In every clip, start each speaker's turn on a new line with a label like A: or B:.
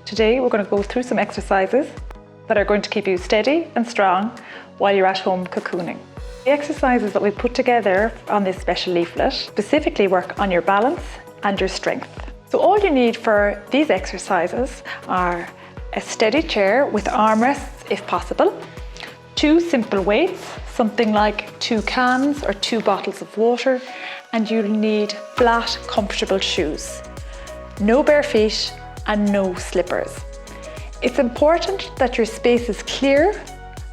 A: Today we're going to go through some exercises that are going to keep you steady and strong while you're at home cocooning. The exercises that we put together on this special leaflet specifically work on your balance and your strength. So all you need for these exercises are a steady chair with armrests if possible, 2 simple weights, something like 2 cans or 2 bottles of water, and you'll need flat, comfortable shoes. No bare feet and no slippers. It's important that your space is clear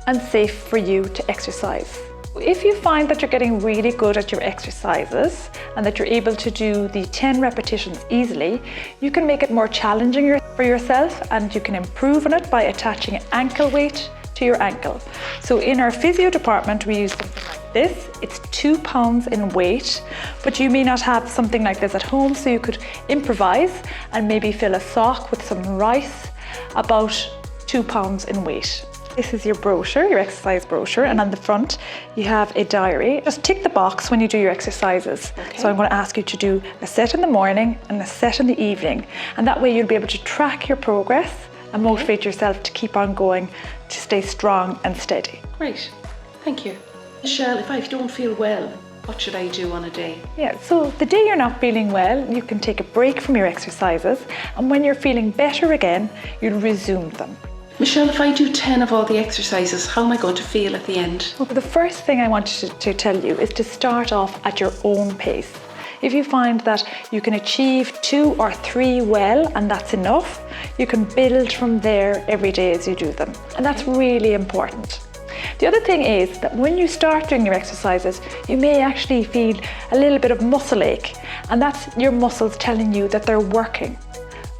A: and safe for you to exercise. If you find that you're getting really good at your exercises and that you're able to do the 10 repetitions easily, you can make it more challenging for yourself, and you can improve on it by attaching an ankle weight to your ankle. So in our physio department, we use something like this. It's 2 pounds in weight, but you may not have something like this at home, so you could improvise and maybe fill a sock with some rice, about 2 pounds in weight. This is your brochure, your exercise brochure, and on the front you have a diary. Just tick the box when you do your exercises. Okay. So I'm going to ask you to do a set in the morning and a set in the evening, and that way you'll be able to track your progress and motivate yourself to keep on going, to stay strong and steady.
B: Great, thank you. Michelle, if I don't feel well, what should I do on a day?
A: Yeah, so the day you're not feeling well, you can take a break from your exercises, and when you're feeling better again, you'll resume them.
B: Michelle, if I do 10 of all the exercises, how am I going to feel at the end?
A: Well, the first thing I wanted to tell you is to start off at your own pace. If you find that you can achieve 2 or 3 well and that's enough, you can build from there every day as you do them. And that's really important. The other thing is that when you start doing your exercises, you may actually feel a little bit of muscle ache, and that's your muscles telling you that they're working.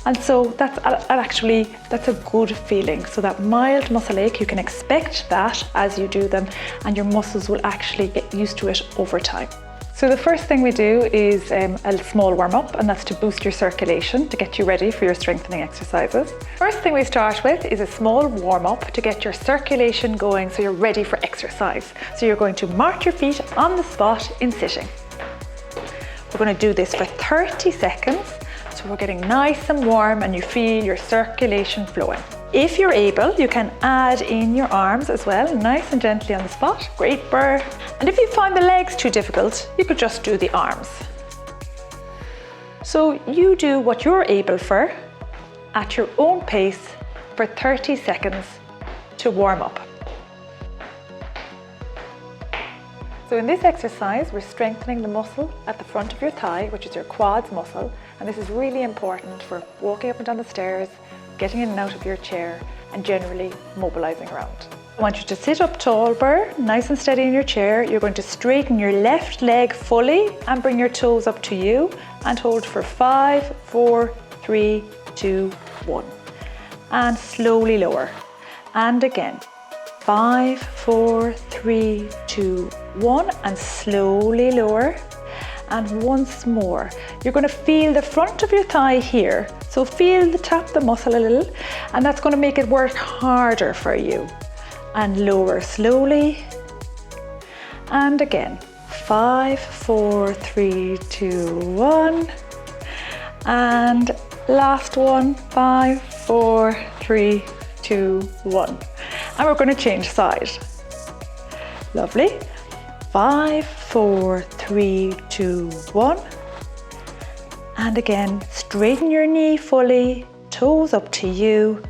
A: And so that's a good feeling. So that mild muscle ache, you can expect that as you do them, and your muscles will actually get used to it over time. So the first thing we do is a small warm-up, and that's to boost your circulation, to get you ready for your strengthening exercises. First thing we start with is a small warm-up to get your circulation going so you're ready for exercise. So you're going to march your feet on the spot in sitting. We're going to do this for 30 seconds. So we're getting nice and warm and you feel your circulation flowing. If you're able, you can add in your arms as well, nice and gently on the spot. Great burr. And if you find the legs too difficult, you could just do the arms. So you do what you're able for at your own pace for 30 seconds to warm up. So in this exercise, we're strengthening the muscle at the front of your thigh, which is your quads muscle. And this is really important for walking up and down the stairs, getting in and out of your chair, and generally mobilizing around. I want you to sit up tall, burr, nice and steady in your chair. You're going to straighten your left leg fully and bring your toes up to you, and hold for 5, 4, 3, 2, 1. And slowly lower. And again. 5, 4, 3, 2, 1, and slowly lower. And once more, you're going to feel the front of your thigh here. So feel the tap the muscle a little, and that's going to make it work harder for you. And lower slowly. And again, 5, 4, 3, 2, 1. And last one, 5, 4, 3, 2, 1. And we're going to change side. Lovely. 5, 4, 3, 2, 1. And again, straighten your knee fully, toes up to you,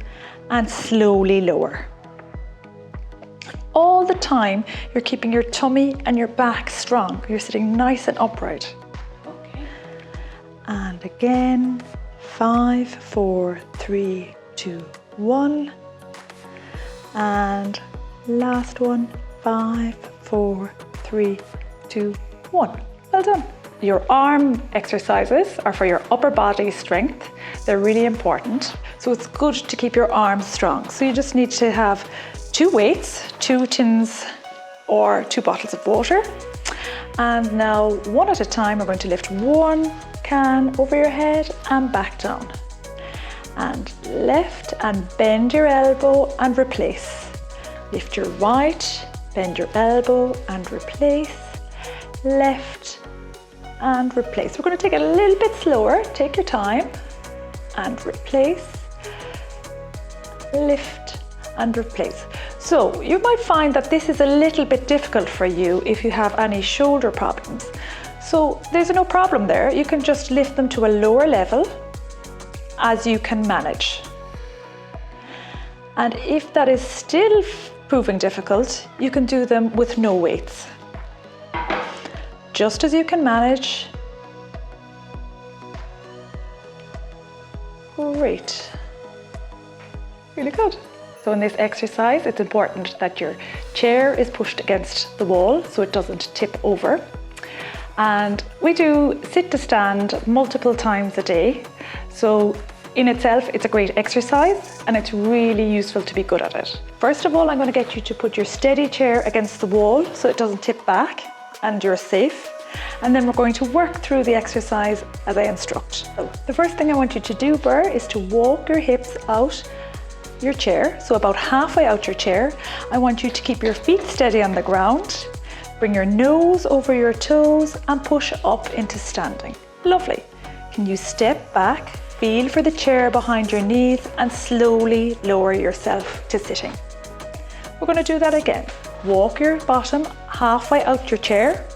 A: and slowly lower. All the time, you're keeping your tummy and your back strong. You're sitting nice and upright.
B: Okay.
A: And again, 5, 4, 3, 2, 1. And last one, 5, 4, 3, 2, 1. Well done. Your arm exercises are for your upper body strength. They're really important. So it's good to keep your arms strong. So you just need to have 2 weights, 2 tins or 2 bottles of water. And now one at a time, we're going to lift 1 can over your head and back down. And left, and bend your elbow and replace. Lift your right, bend your elbow and replace. Left and replace. We're going to take it a little bit slower. Take your time and replace. lift and replace. So you might find that this is a little bit difficult for you if you have any shoulder problems. So there's no problem there. You can just lift them to a lower level as you can manage. And if that is still proving difficult, you can do them with no weights. Just as you can manage. Great. Really good. So in this exercise, it's important that your chair is pushed against the wall so it doesn't tip over. And we do sit to stand multiple times a day. So in itself, it's a great exercise and it's really useful to be good at it. First of all, I'm going to get you to put your steady chair against the wall so it doesn't tip back and you're safe. And then we're going to work through the exercise as I instruct. So the first thing I want you to do, Burr, is to walk your hips out your chair. So about halfway out your chair, I want you to keep your feet steady on the ground. Bring your nose over your toes and push up into standing. Lovely. Can you step back, feel for the chair behind your knees and slowly lower yourself to sitting. We're going to do that again. Walk your bottom halfway out your chair,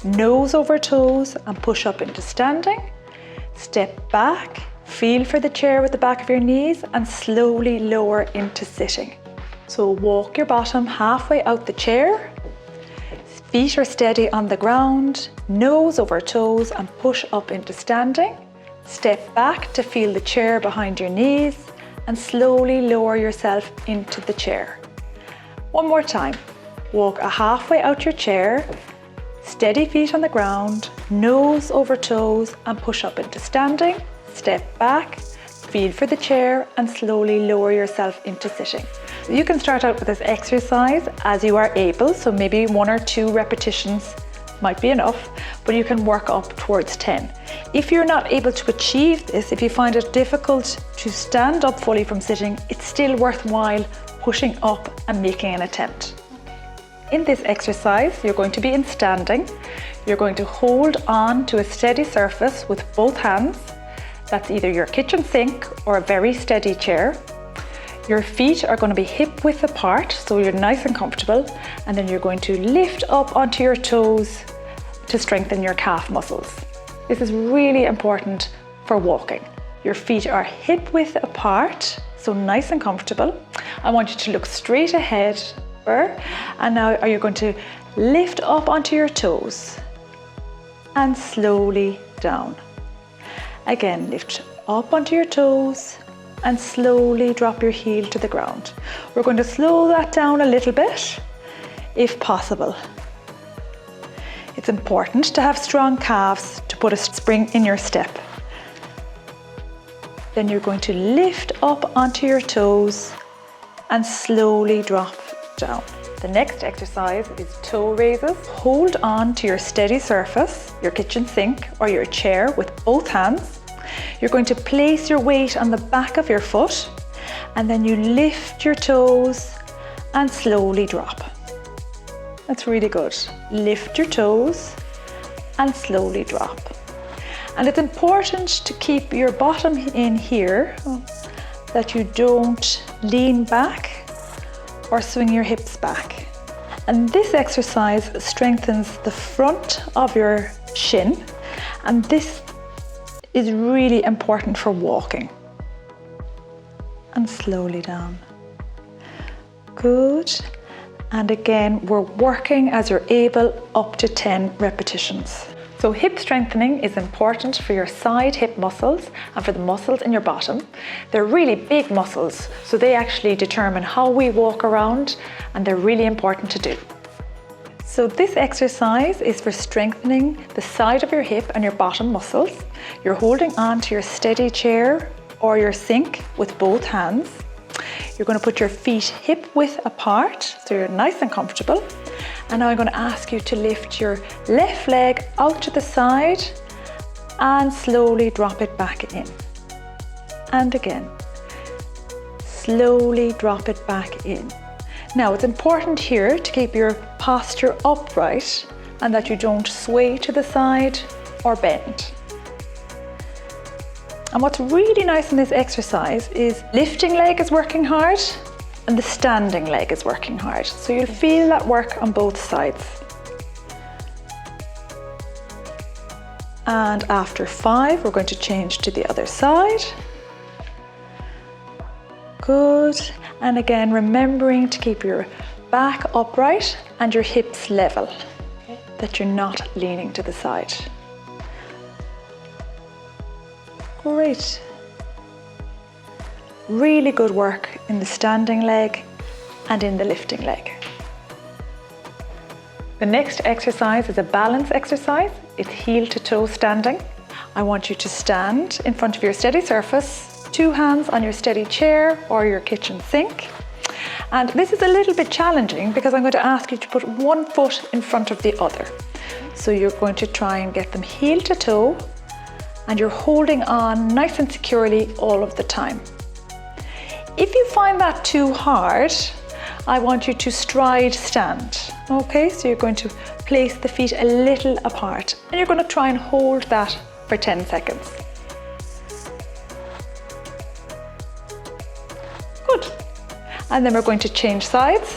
A: nose over toes and push up into standing. Step back, feel for the chair with the back of your knees and slowly lower into sitting. So walk your bottom halfway out the chair, feet are steady on the ground, nose over toes and push up into standing. Step back to feel the chair behind your knees and slowly lower yourself into the chair. One more time. Walk a halfway out your chair, steady feet on the ground, nose over toes and push up into standing. Step back, feel for the chair and slowly lower yourself into sitting. You can start out with this exercise as you are able, so maybe 1 or 2 repetitions might be enough, but you can work up towards 10. If you're not able to achieve this, if you find it difficult to stand up fully from sitting, it's still worthwhile pushing up and making an attempt. In this exercise, you're going to be in standing. You're going to hold on to a steady surface with both hands. That's either your kitchen sink or a very steady chair. Your feet are going to be hip width apart, so you're nice and comfortable. And then you're going to lift up onto your toes to strengthen your calf muscles. This is really important for walking. Your feet are hip width apart, so nice and comfortable. I want you to look straight ahead. And now you're going to lift up onto your toes and slowly down. Again, lift up onto your toes and slowly drop your heel to the ground. We're going to slow that down a little bit, if possible. It's important to have strong calves to put a spring in your step. Then you're going to lift up onto your toes and slowly drop down. The next exercise is toe raises. Hold on to your steady surface, your kitchen sink or your chair with both hands. You're going to place your weight on the back of your foot and then you lift your toes and slowly drop. That's really good. Lift your toes and slowly drop. And it's important to keep your bottom in here, that you don't lean back or swing your hips back. And this exercise strengthens the front of your shin, and this is really important for walking. And slowly down. Good. And again, we're working as you're able up to 10 repetitions. So hip strengthening is important for your side hip muscles and for the muscles in your bottom. They're really big muscles, so they actually determine how we walk around, and they're really important to do. So this exercise is for strengthening the side of your hip and your bottom muscles. You're holding on to your steady chair or your sink with both hands. You're going to put your feet hip width apart, so you're nice and comfortable. And now I'm going to ask you to lift your left leg out to the side and slowly drop it back in. And again, slowly drop it back in. Now it's important here to keep your posture upright and that you don't sway to the side or bend. And what's really nice in this exercise is lifting leg is working hard and the standing leg is working hard. So you'll feel that work on both sides. And after 5, we're going to change to the other side. Good. And again, remembering to keep your back upright and your hips level, that you're not leaning to the side. Great. Really good work in the standing leg and in the lifting leg. The next exercise is a balance exercise. It's heel to toe standing. I want you to stand in front of your steady surface, 2 hands on your steady chair or your kitchen sink. And this is a little bit challenging because I'm going to ask you to put one foot in front of the other. So you're going to try and get them heel to toe, and you're holding on nice and securely all of the time. If you find that too hard, I want you to stride stand. Okay, so you're going to place the feet a little apart and you're going to try and hold that for 10 seconds. Good. And then we're going to change sides.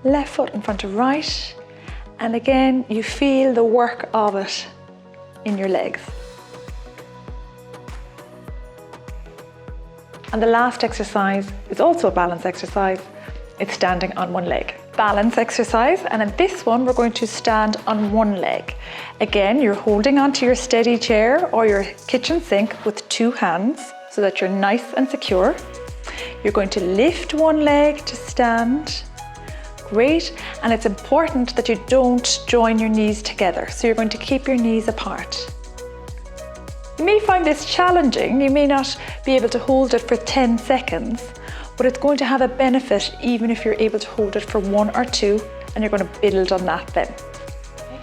A: Left foot in front of right. And again, you feel the work of it in your legs. And the last exercise is also a balance exercise. It's standing on one leg. Balance exercise, and in this one we're going to stand on one leg. Again, you're holding onto your steady chair or your kitchen sink with 2 hands so that you're nice and secure. You're going to lift one leg to stand. Great, and it's important that you don't join your knees together, so you're going to keep your knees apart. You may find this challenging, you may not be able to hold it for 10 seconds, but it's going to have a benefit even if you're able to hold it for 1 or 2, and you're going to build on that then.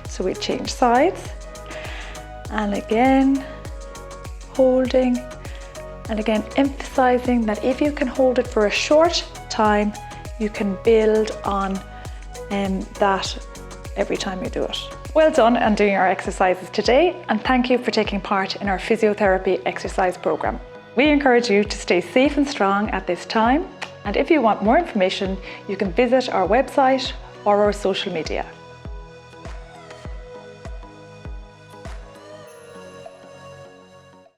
A: So we change sides, and again, holding, and again, emphasizing that if you can hold it for a short time, you can build on that every time you do it. Well done on doing our exercises today, and thank you for taking part in our physiotherapy exercise program. We encourage you to stay safe and strong at this time, and if you want more information, you can visit our website or our social media.